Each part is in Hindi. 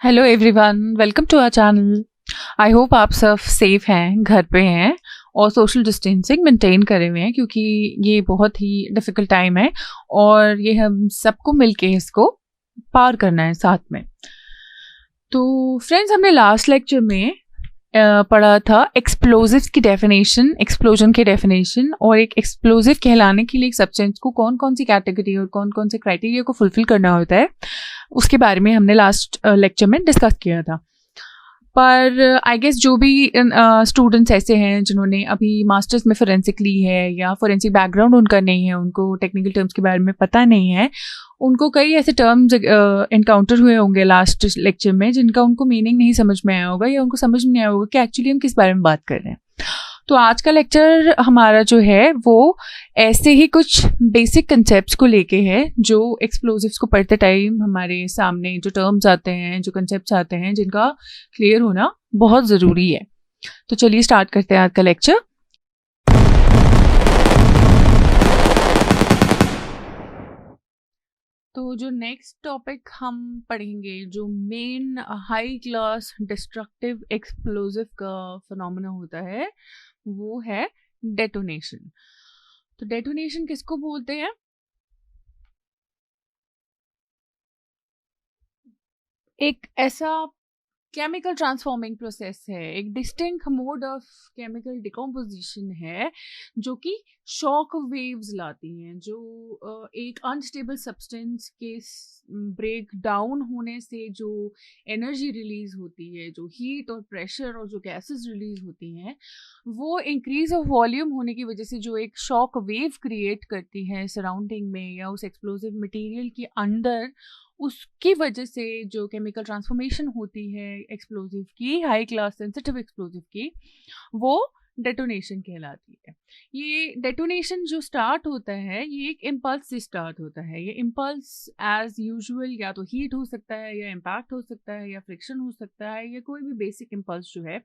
Hello everyone, welcome to our channel. I hope आप सब सेफ हैं, घर पे हैं और सोशल डिस्टेंसिंग मेंटेन करे हुए हैं, क्योंकि ये बहुत ही डिफ़िकल्ट टाइम है और ये हम सबको मिलके इसको पार करना है साथ में। तो फ्रेंड्स, हमने लास्ट लेक्चर में पढ़ा था एक्सप्लोजिव्स की डेफिनेशन, एक्सप्लोजन की डेफिनेशन, और एक एक्सप्लोजिव कहलाने के लिए एक सब्सटेंस को कौन कौन सी कैटेगरी और कौन कौन से क्राइटेरिया को फुलफिल करना होता है, उसके बारे में हमने लास्ट लेक्चर में डिस्कस किया था। पर आई गेस जो भी स्टूडेंट्स ऐसे हैं जिन्होंने अभी मास्टर्स में फोरेंसिक ली है या फोरेंसिक बैकग्राउंड उनका नहीं है, उनको टेक्निकल टर्म्स के बारे में पता नहीं है, उनको कई ऐसे टर्म्स इनकाउंटर हुए होंगे लास्ट लेक्चर में जिनका उनको मीनिंग नहीं समझ में आया होगा या उनको समझ में नहीं आया होगा कि एक्चुअली हम किस बारे में बात कर रहे हैं। तो आज का लेक्चर हमारा जो है वो ऐसे ही कुछ बेसिक कंसेप्ट्स को लेके है जो एक्सप्लोजिव्स को पढ़ते टाइम हमारे सामने जो टर्म्स आते हैं, जो कंसेप्ट्स आते हैं, जिनका क्लियर होना बहुत ज़रूरी है। तो चलिए स्टार्ट करते हैं आज का लेक्चर। तो जो नेक्स्ट टॉपिक हम पढ़ेंगे, जो main high class destructive explosive का फिनोमेना होता है, वो है डेटोनेशन। तो डेटोनेशन किसको बोलते हैं? एक ऐसा केमिकल ट्रांसफॉर्मिंग प्रोसेस है, एक distinct mode of chemical decomposition है जो कि शॉक वेव्स लाती हैं, जो एक अनस्टेबल सब्सटेंस के ब्रेक डाउन होने से जो एनर्जी रिलीज होती है, जो हीट और प्रेशर और जो गैसेस रिलीज होती हैं, वो इंक्रीज ऑफ वॉल्यूम होने की वजह से जो एक शॉक वेव क्रिएट करती है सराउंडिंग में या उस एक्सप्लोजिव मटेरियल के अंदर, उसकी वजह से जो केमिकल ट्रांसफॉर्मेशन होती है एक्सप्लोजिव की, हाई क्लास सेंसिटिव एक्सप्लोजिव की, वो डेटोनेशन कहलाती है। ये डेटोनेशन जो स्टार्ट होता है, ये एक इम्पल्स से स्टार्ट होता है। ये इम्पल्स एज यूजुअल या तो हीट हो सकता है, या इम्पैक्ट हो सकता है, या फ्रिक्शन हो सकता है, या कोई भी बेसिक इम्पल्स जो है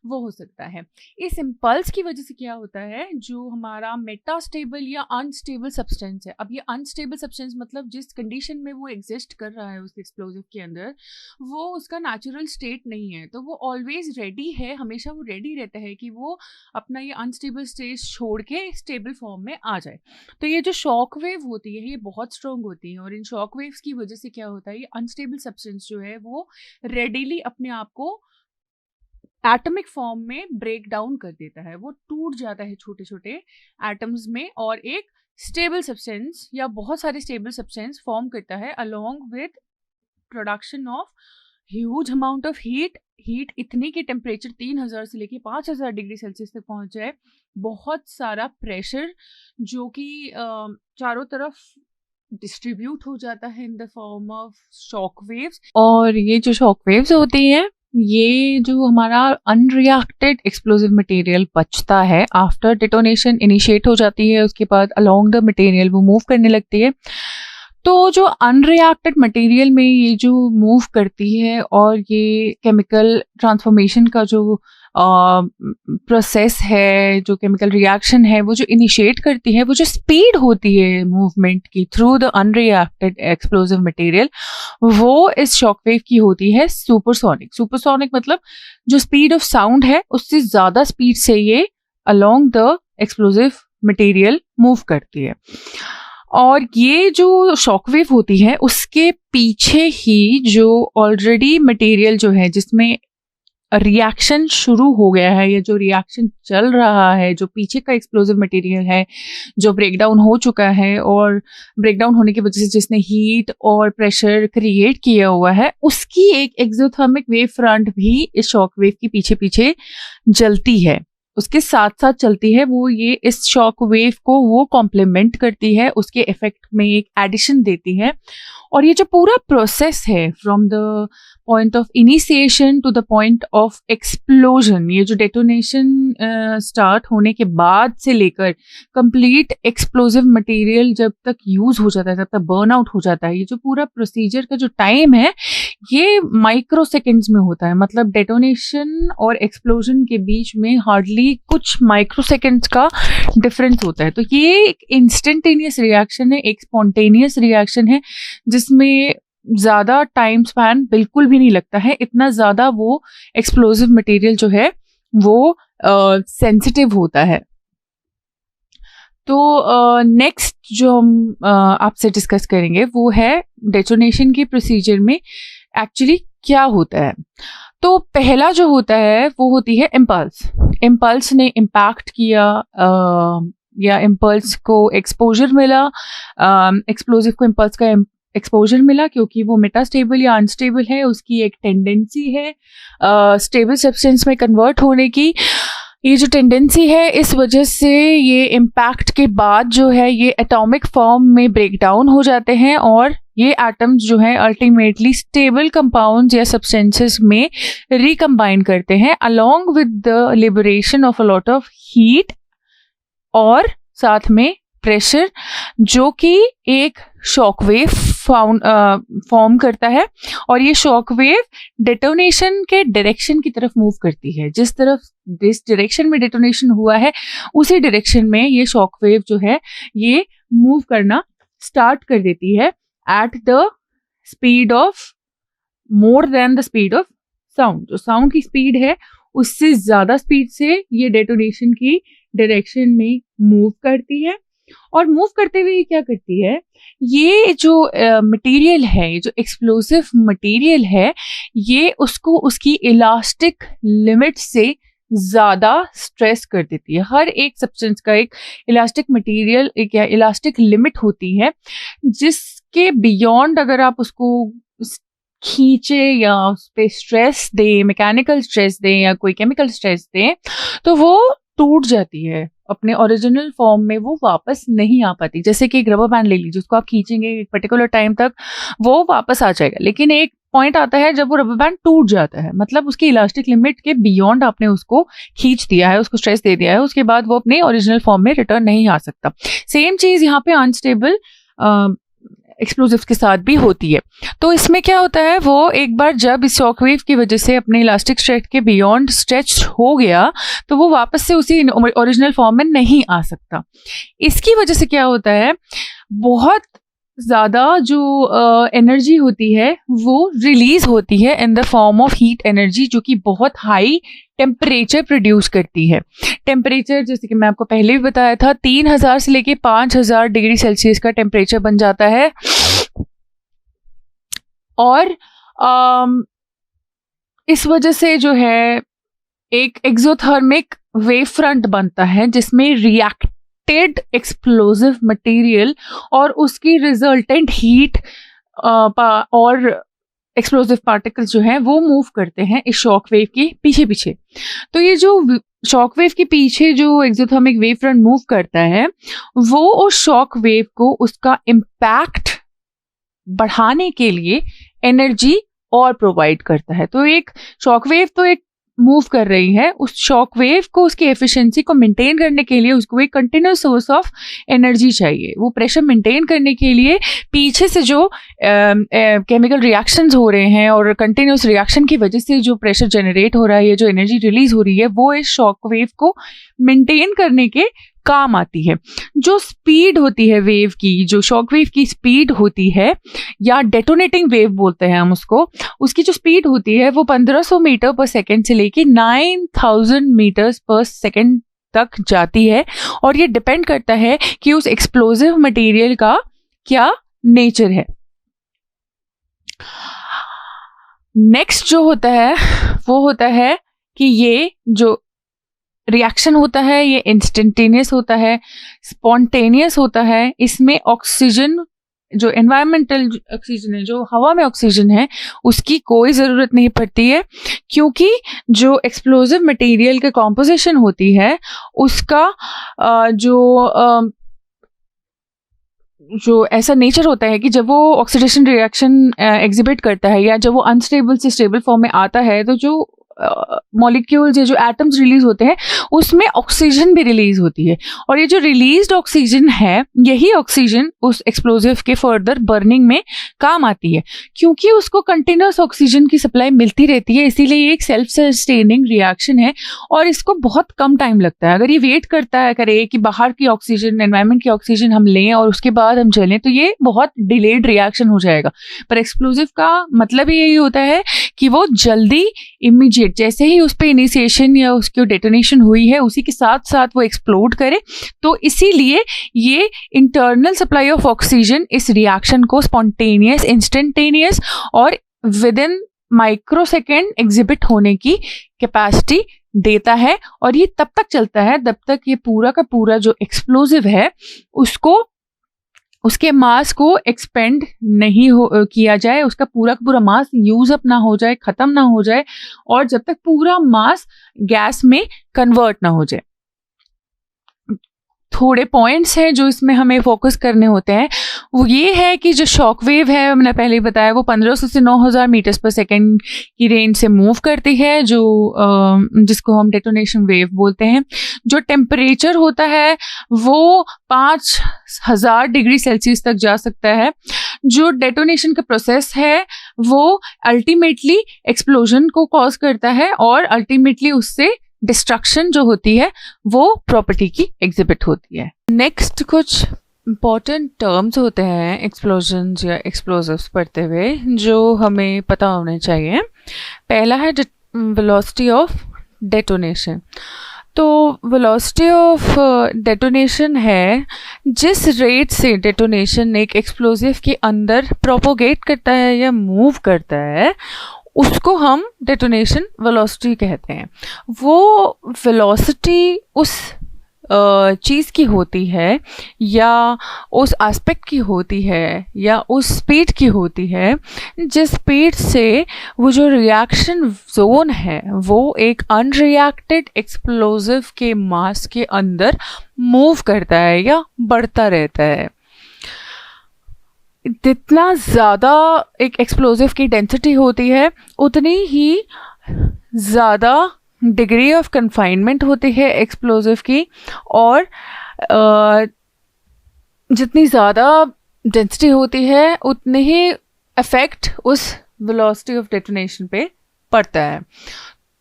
वो हो सकता है। इस इम्पल्स की वजह से क्या होता है, जो हमारा मेटास्टेबल या अनस्टेबल सब्सटेंस है, अब ये अनस्टेबल सब्सटेंस मतलब जिस कंडीशन में वो एग्जिस्ट कर रहा है उस एक्सप्लोजिव के अंदर, वो उसका नेचुरल स्टेट नहीं है, तो वो ऑलवेज रेडी है, हमेशा वो रेडी रहता है कि वो अपना ये अनस्टेबल स्टेट छोड़ के स्टेबल फॉर्म में आ जाए। तो ये जो शॉक वेव होती है ये बहुत स्ट्रॉन्ग होती है, और इन शॉक वेव्स की वजह से क्या होता है, ये अनस्टेबल सब्सटेंस जो है वो रेडीली अपने आप को एटॉमिक फॉर्म में ब्रेक डाउन कर देता है, वो टूट जाता है छोटे छोटे एटम्स में, और एक स्टेबल सब्सटेंस या बहुत सारे स्टेबल सब्सटेंस फॉर्म करता है along with production of huge amount of heat इतनी कि टेम्परेचर 3000 से लेके 5000 डिग्री सेल्सियस तक पहुंच जाए, बहुत सारा प्रेशर जो कि चारों तरफ डिस्ट्रीब्यूट हो जाता है in the form of shock waves. और ये जो शॉक वेव्स होती हैं, ये जो हमारा अनरिएक्टेड एक्सप्लोजिव मटेरियल बचता है आफ्टर डिटोनेशन इनिशिएट हो जाती है, उसके बाद अलोंग द मटेरियल वो मूव करने लगती है। तो जो अनरिएक्टेड मटेरियल में ये जो मूव करती है और ये केमिकल ट्रांसफॉर्मेशन का जो प्रोसेस है, जो केमिकल रिएक्शन है, वो जो इनिशिएट करती है, वो जो स्पीड होती है मूवमेंट की through the unreacted explosive material, वो इस शॉकवेव की होती है सुपरसोनिक। सुपरसोनिक मतलब जो स्पीड ऑफ साउंड है उससे ज़्यादा स्पीड से ये along the explosive material move करती है। और ये जो शॉकवेव होती है उसके पीछे ही जो ऑलरेडी मटेरियल जो है जिसमें रिएक्शन शुरू हो गया है, या जो रिएक्शन चल रहा है, जो पीछे का एक्सप्लोजिव मटेरियल है जो ब्रेकडाउन हो चुका है, और ब्रेकडाउन होने की वजह से जिसने हीट और प्रेशर क्रिएट किया हुआ है, उसकी एक एक्सोथर्मिक वेव फ्रंट भी इस शॉक वेव के पीछे पीछे जलती है, उसके साथ साथ चलती है। वो ये इस शॉक वेव को वो कॉम्प्लीमेंट करती है, उसके इफेक्ट में एक एडिशन देती है। और ये जो पूरा प्रोसेस है from the point of initiation to the point of explosion, ये जो डेटोनेशन स्टार्ट होने के बाद से लेकर कंप्लीट एक्सप्लोजिव मटेरियल जब तक यूज हो जाता है, जब तक बर्न आउट हो जाता है, ये जो पूरा प्रोसीजर का जो टाइम है ये माइक्रो सेकेंड्स में होता है। मतलब डेटोनेशन और एक्सप्लोजन के बीच में हार्डली कुछ माइक्रो सेकेंड्स का डिफरेंस होता है। तो ये एक इंस्टेंटेनियस रिएक्शन है, एक स्पॉन्टेनियस रिएक्शन है, जिसमें ज़्यादा टाइम स्पैन बिल्कुल भी नहीं लगता है, इतना ज़्यादा वो एक्सप्लोसिव मटेरियल जो है वो सेंसिटिव होता है। तो नेक्स्ट जो हम आपसे डिस्कस करेंगे वो है डेटोनेशन के प्रोसीजर में एक्चुअली क्या होता है। तो पहला जो होता है वो होती है इम्पल्स। इम्पल्स ने इम्पैक्ट किया या इम्पल्स को एक्सपोजर मिला, एक्सप्लोजिव को इम्पल्स का एक्सपोजर मिला क्योंकि वो मेटास्टेबल या अनस्टेबल है, उसकी एक टेंडेंसी है स्टेबल सब्सटेंस में कन्वर्ट होने की। ये जो टेंडेंसी है इस वजह से ये इम्पैक्ट के बाद जो है ये एटॉमिक फॉर्म में ब्रेक डाउन हो जाते हैं और ये एटम्स जो है अल्टीमेटली स्टेबल कंपाउंड्स या सब्सटेंसेस में रिकम्बाइन करते हैं along with the liberation of a lot of heat और साथ में प्रेशर, जो कि एक शॉकवेव फॉर्म करता है। और ये शॉकवेव डेटोनेशन के डायरेक्शन की तरफ मूव करती है। जिस डायरेक्शन में डेटोनेशन हुआ है उसी डायरेक्शन में ये शॉकवेव जो है ये मूव करना स्टार्ट कर देती है at the speed of more than the speed of sound. जो साउंड की स्पीड है उससे ज्यादा स्पीड से ये डेटोनेशन की डायरेक्शन में मूव करती है। और मूव करते हुए ये क्या करती है, ये जो मटेरियल है, ये जो एक्सप्लोसिव मटेरियल है, ये उसको उसकी इलास्टिक लिमिट से ज़्यादा स्ट्रेस कर देती है। हर एक सब्सटेंस का एक इलास्टिक मटेरियल, एक या इलास्टिक लिमिट होती है जिसके बियॉन्ड अगर आप उसको खींचे या उस पर स्ट्रेस दें, मैकेनिकल स्ट्रेस दें या कोई केमिकल स्ट्रेस दें, तो वो टूट जाती है, अपने ओरिजिनल फॉर्म में वो वापस नहीं आ पाती। जैसे कि एक रबर बैंड ले लीजिए, उसको आप खींचेंगे एक पर्टिकुलर टाइम तक वो वापस आ जाएगा, लेकिन एक पॉइंट आता है जब वो रबर बैंड टूट जाता है, मतलब उसकी इलास्टिक लिमिट के बियॉन्ड आपने उसको खींच दिया है, उसको स्ट्रेस दे दिया है, उसके बाद वो अपने ओरिजिनल फॉर्म में रिटर्न नहीं आ सकता। सेम चीज यहाँ पे अनस्टेबल एक्सप्लोजिव्स के साथ भी होती है। तो इसमें क्या होता है, वो एक बार जब इस शॉकवेव की वजह से अपने इलास्टिक स्ट्रेच के बियॉन्ड स्ट्रेच हो गया तो वो वापस से उसी ओरिजिनल फॉर्म में नहीं आ सकता। इसकी वजह से क्या होता है, बहुत ज़्यादा जो एनर्जी होती है वो रिलीज होती है in the form of heat energy, जो कि बहुत हाई टेम्परेचर प्रोड्यूस करती है। टेम्परेचर जैसे कि मैं आपको पहले भी बताया था 3000 से लेके 5000 डिग्री सेल्सियस का टेम्परेचर बन जाता है। और इस वजह से जो है एक एक्सोथर्मिक वेव फ्रंट बनता है जिसमें रिएक्टेड एक्सप्लोसिव मटेरियल और उसकी रिजल्टेंट हीट और एक्सप्लोसिव पार्टिकल्स जो हैं वो मूव करते हैं इस शॉकवेव के पीछे पीछे। तो ये जो शॉकवेव के पीछे जो एक्सोथर्मिक वेव फ्रंट मूव करता है वो उस शॉकवेव को उसका इम्पैक्ट बढ़ाने के लिए एनर्जी और प्रोवाइड करता है। तो एक शॉकवेव तो एक मूव कर रही है, उस शॉकवेव को उसकी एफिशिएंसी को मेंटेन करने के लिए उसको एक कंटिन्यूस सोर्स ऑफ एनर्जी चाहिए। वो प्रेशर मेंटेन करने के लिए पीछे से जो केमिकल रिएक्शंस हो रहे हैं और कंटिन्यूस रिएक्शन की वजह से जो प्रेशर जनरेट हो रहा है, ये जो एनर्जी रिलीज हो रही है, वो इस शॉकवेव को मेंटेन करने के काम आती है। जो स्पीड होती है वेव की, जो शॉकवेव की स्पीड होती है या डेटोनेटिंग वेव बोलते हैं हम उसको, उसकी जो स्पीड होती है वो 1500 मीटर पर सेकेंड से लेके 9000 मीटर्स पर सेकेंड तक जाती है। और ये डिपेंड करता है कि उस एक्सप्लोसिव मटेरियल का क्या नेचर है। नेक्स्ट जो होता है वो होता है कि ये जो रिएक्शन होता है ये इंस्टेंटेनियस होता है, स्पॉन्टेनियस होता है। इसमें ऑक्सीजन, जो एनवायरमेंटल ऑक्सीजन है, जो हवा में ऑक्सीजन है, उसकी कोई ज़रूरत नहीं पड़ती है, क्योंकि जो एक्सप्लोसिव मटेरियल के कॉम्पोजिशन होती है उसका जो ऐसा नेचर होता है कि जब वो ऑक्सीडेशन रिएक्शन एग्जिबिट करता है या जब वो अनस्टेबल से स्टेबल फॉर्म में आता है तो जो मॉलिक्यूल्स या जो एटम्स रिलीज होते हैं उसमें ऑक्सीजन भी रिलीज होती है, और ये जो रिलीज्ड ऑक्सीजन है यही ऑक्सीजन उस एक्सप्लोजिव के फर्दर बर्निंग में काम आती है। क्योंकि उसको कंटिन्यूस ऑक्सीजन की सप्लाई मिलती रहती है, इसीलिए ये एक सेल्फ सस्टेनिंग रिएक्शन है और इसको बहुत कम टाइम लगता है। अगर ये वेट करता है करे कि बाहर की ऑक्सीजन, एनवायरनमेंट की ऑक्सीजन हम लें और उसके बाद हम चलें, तो ये बहुत डिलेड रिएक्शन हो जाएगा। पर एक्सप्लोजिव का मतलब यही होता है कि वो जल्दी इमीडिएट, जैसे ही उस पर इनिशिएशन या उसकी डेटोनेशन हुई है उसी के साथ साथ वो एक्सप्लोड करे। तो इसीलिए ये इंटरनल सप्लाई ऑफ ऑक्सीजन इस रिएक्शन को स्पॉन्टेनियस, इंस्टेंटेनियस और विद इन माइक्रोसेकेंड एग्जिबिट होने की कैपेसिटी देता है। और ये तब तक चलता है जब तक ये पूरा का पूरा जो एक्सप्लोजिव है उसको, उसके मास को एक्सपेंड नहीं किया जाए, उसका पूरा का पूरा मास यूज अप ना हो जाए, खत्म ना हो जाए, और जब तक पूरा मास गैस में कन्वर्ट ना हो जाए। थोड़े पॉइंट्स हैं जो इसमें हमें फोकस करने होते हैं। वो ये है कि जो शॉक वेव है, मैंने पहले ही बताया, वो 1500 से 9000 मीटर्स पर सेकेंड की रेंज से मूव करती है, जो जिसको हम डेटोनेशन वेव बोलते हैं। जो टेम्परेचर होता है वो 5000 डिग्री सेल्सियस तक जा सकता है। जो डेटोनेशन का प्रोसेस है वो अल्टीमेटली एक्सप्लोजन को कॉज करता है और अल्टीमेटली उससे डिस्ट्रक्शन जो होती है वो प्रॉपर्टी की एग्जिबिट होती है। नेक्स्ट कुछ इम्पॉर्टेंट टर्म्स होते हैं एक्सप्लोजन्स या एक्सप्लोजिव्स पढ़ते हुए जो हमें पता होने चाहिए। पहला है वेलोसिटी ऑफ डेटोनेशन। तो वेलोसिटी ऑफ डेटोनेशन है जिस रेट से डेटोनेशन एक एक्सप्लोजिव के अंदर प्रोपोगेट करता है या मूव करता है, उसको हम डेटोनेशन वेलोसिटी कहते हैं। वो वेलोसिटी उस चीज़ की होती है या उस एस्पेक्ट की होती है या उस स्पीड की होती है जिस स्पीड से वो जो रिएक्शन जोन है वो एक अनरिएक्टेड एक्सप्लोजिव के मास के अंदर मूव करता है या बढ़ता रहता है। जितना ज़्यादा एक एक्सप्लोजिव की डेंसिटी होती है उतनी ही ज़्यादा डिग्री ऑफ कन्फाइनमेंट होती है एक्सप्लोजिव की, और जितनी ज़्यादा डेंसिटी होती है उतने ही इफेक्ट उस वेलोसिटी ऑफ डेटोनेशन पे पड़ता है।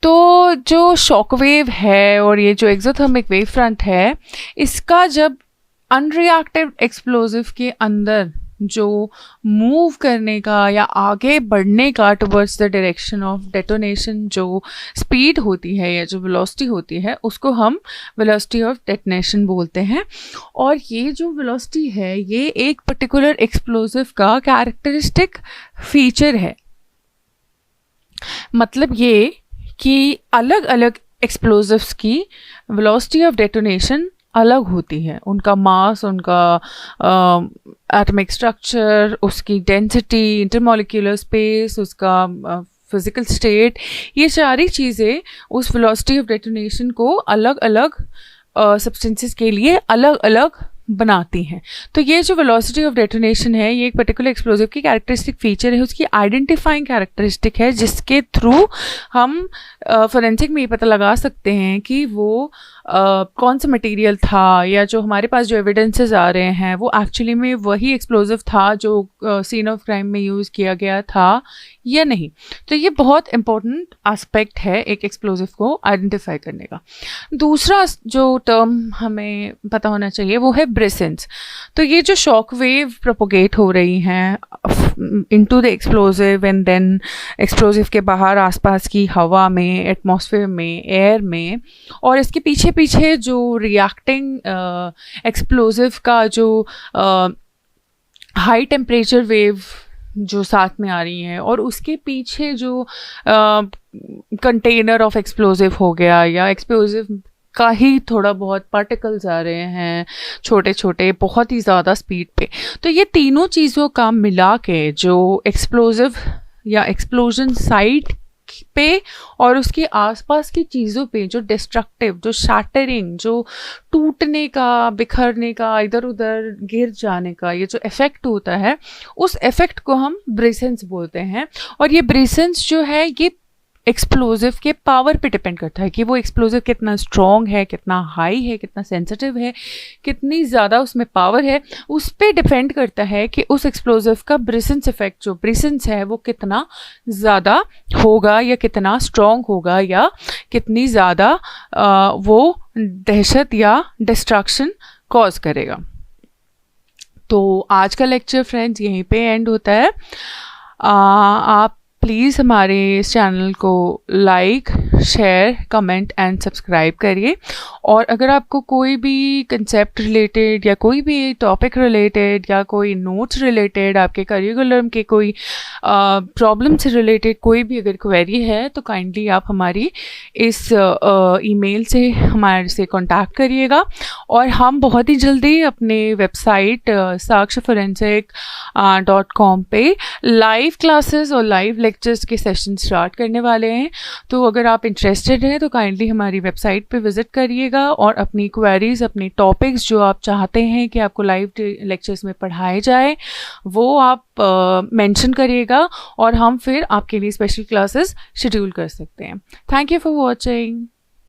तो जो शॉक वेव है और ये जो एक्सोथर्मिक वेव फ्रंट है, इसका जब अनरिएक्टिव एक्सप्लोजिव के अंदर जो मूव करने का या आगे बढ़ने का towards the direction of detonation जो स्पीड होती है या जो वेलोसिटी होती है, उसको हम वेलोसिटी ऑफ डेटोनेशन बोलते हैं। और ये जो वेलोसिटी है ये एक पर्टिकुलर एक्सप्लोजिव का कैरेक्टरिस्टिक फीचर है। मतलब ये कि अलग अलग एक्सप्लोजिव्स की वेलोसिटी ऑफ डेटोनेशन अलग होती है। उनका मास, उनका एटॉमिक स्ट्रक्चर, उसकी डेंसिटी, इंटरमॉलिक्यूलर स्पेस, उसका फिजिकल स्टेट, ये सारी चीज़ें उस वेलोसिटी ऑफ डेटोनेशन को अलग अलग सब्सटेंसेस के लिए अलग अलग बनाती हैं। तो ये जो वेलोसिटी ऑफ डेटोनेशन है ये एक पर्टिकुलर एक्सप्लोजिव की कैरेक्टरिस्टिक फीचर है, उसकी आइडेंटिफाइंग कैरेक्टरिस्टिक है जिसके थ्रू हम फोरेंसिक में ये पता लगा सकते हैं कि वो कौन सा मटेरियल था, या जो हमारे पास जो एविडेंसेस आ रहे हैं वो एक्चुअली में वही एक्सप्लोजिव था जो सीन ऑफ क्राइम में यूज़ किया गया था या नहीं। तो ये बहुत इंपॉर्टेंट एस्पेक्ट है एक एक्सप्लोजिव को आइडेंटिफाई करने का। दूसरा जो टर्म हमें पता होना चाहिए वो है ब्रिसेंस। तो ये जो शॉक वेव प्रोपोगेट हो रही हैं into the explosive and then explosive के बाहर आसपास की हवा में, एटमॉस्फेयर में, एयर में, और इसके पीछे पीछे जो रिएक्टिंग एक्सप्लोजिव का जो हाई टेम्परेचर वेव जो साथ में आ रही हैं, और उसके पीछे जो कंटेनर ऑफ एक्सप्लोजिव हो गया या एक्सप्लोजिव का ही थोड़ा बहुत पार्टिकल्स आ रहे हैं छोटे छोटे बहुत ही ज़्यादा स्पीड पे। तो ये तीनों चीज़ों का मिला के जो एक्सप्लोजिव या एक्सप्लोजन साइट पे और उसके आसपास की चीज़ों पे जो डिस्ट्रक्टिव, जो शैटरिंग, जो टूटने का, बिखरने का, इधर उधर गिर जाने का ये जो इफ़ेक्ट होता है, उस इफ़ेक्ट को हम ब्रिसेंस बोलते हैं। और ये ब्रिसेंस जो है ये एक्सप्लोजिव के पावर पे डिपेंड करता है कि वो एक्सप्लोजिव कितना स्ट्रॉन्ग है, कितना हाई है, कितना सेंसिटिव है, कितनी ज़्यादा उसमें पावर है। उस पर डिपेंड करता है कि उस एक्सप्लोजिव का ब्रिसेंस इफेक्ट, जो ब्रिसेंस है वो कितना ज़्यादा होगा या कितना स्ट्रॉन्ग होगा या कितनी ज़्यादा वो दहशत या डिस्ट्रक्शन कॉज करेगा। तो आज का लेक्चर फ्रेंड्स यहीं पे एंड होता है। आप प्लीज़ हमारे इस चैनल को like, share, comment and subscribe करिए। और अगर आपको कोई भी कंसेप्ट रिलेटेड या कोई भी टॉपिक रिलेटेड या कोई नोट्स रिलेटेड, आपके करिकुलम के कोई प्रॉब्लम से रिलेटेड कोई भी अगर क्वेरी है तो काइंडली आप हमारी इस ईमेल से हमारे से कांटेक्ट करिएगा। और हम बहुत ही जल्दी अपने वेबसाइट sakshaforensic.com पे लाइव क्लासेस और लाइव लेक्चर्स के सेशन स्टार्ट करने वाले हैं। तो अगर आप इंटरेस्टेड हैं तो काइंडली हमारी वेबसाइट पे विज़िट करिएगा और अपनी क्वेरीज़, अपनी टॉपिक्स जो आप चाहते हैं कि आपको लाइव लेक्चर्स में पढ़ाए जाए वो आप मेंशन करिएगा और हम फिर आपके लिए स्पेशल क्लासेस शेड्यूल कर सकते हैं। Thank you for watching.